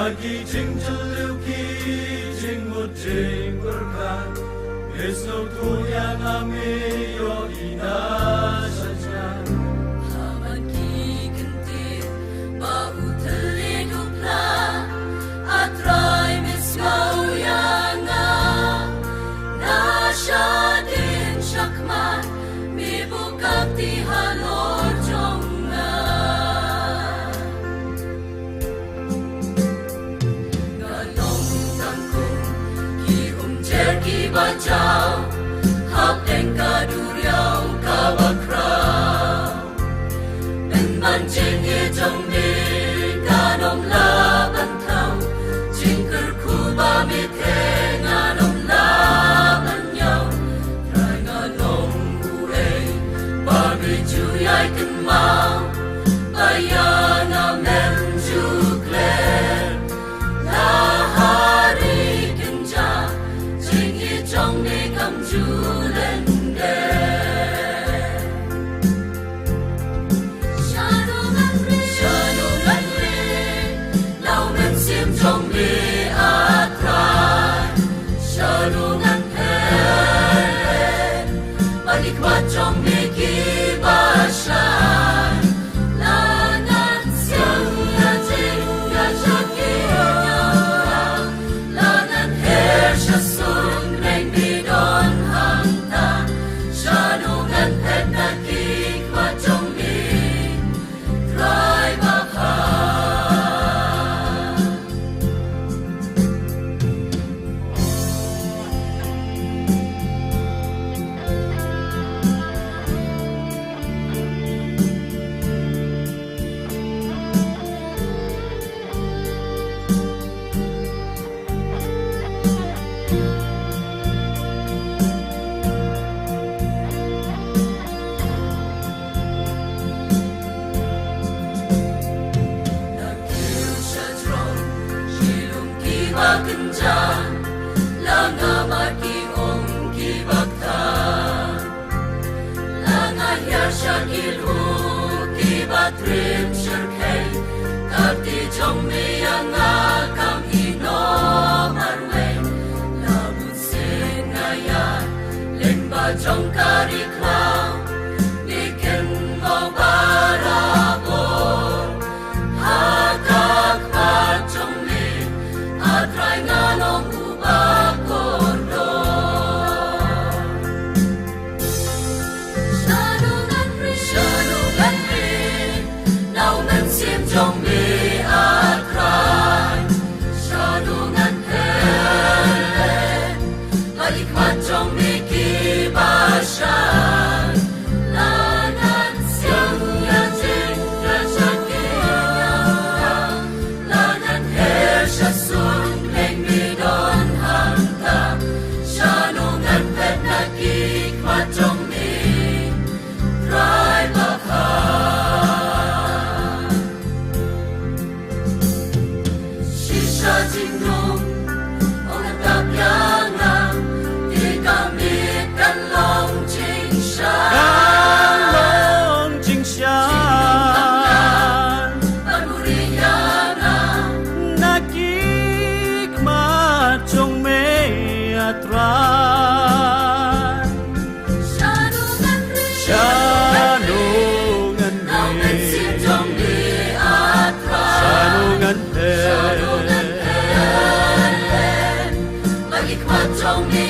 Lagi jing jeluki jing muding berkat Esok tu yang ame yo ina saja Haman ki kentir bau teledupla Atrai misgau yanga Nasya din syakman Mibukak ti halor jongna Galong tangkong ki umjer ki bacau Hap deng kaduriau kabakrau Ben mancing ye jong di kanom laban tau Jingker kuba mithe nganom laban nhau Trai nganong buay Bagi juyay kenmau Bayan amen jukler Lahari kenja Jing ye jong di kam julen de Shanungan ri Lau men sim jong di atrai Shanungan pen Malikmat jong di kibasyan Langan siang ya jing ya syakirnya Langan her syasun reng di don hangta Shanungan pen na kikmat jong di Try baka Nakil siya drone, silong kibakenjan, langa makiong kibaktan. Langa hiar siya kilhu, kibatrim siyarkay, kati jong miyanga kam hino marway. Labun singayan, lengba jong kariklaw, bikin mo barabor. Hagak pacong mi Atray nganong ubak kondo Shanungan ri Lau men sim jong mi atray Shanungan pen Malikmat jong mi kibasyan Langan siang ya jing ya syakirnya Langan her syasun leng mi don hangta Shanungan pen na kikmat jong mi Try baka Shisha jingnong Ong tapyanga Di kami kan long jing sha Long jing syan Panuriyana Nakikmat jong may atray Shanungan ri Shanungan Lau men sim jong di atray Shanungan pen Shanungan pen Malikmat jong di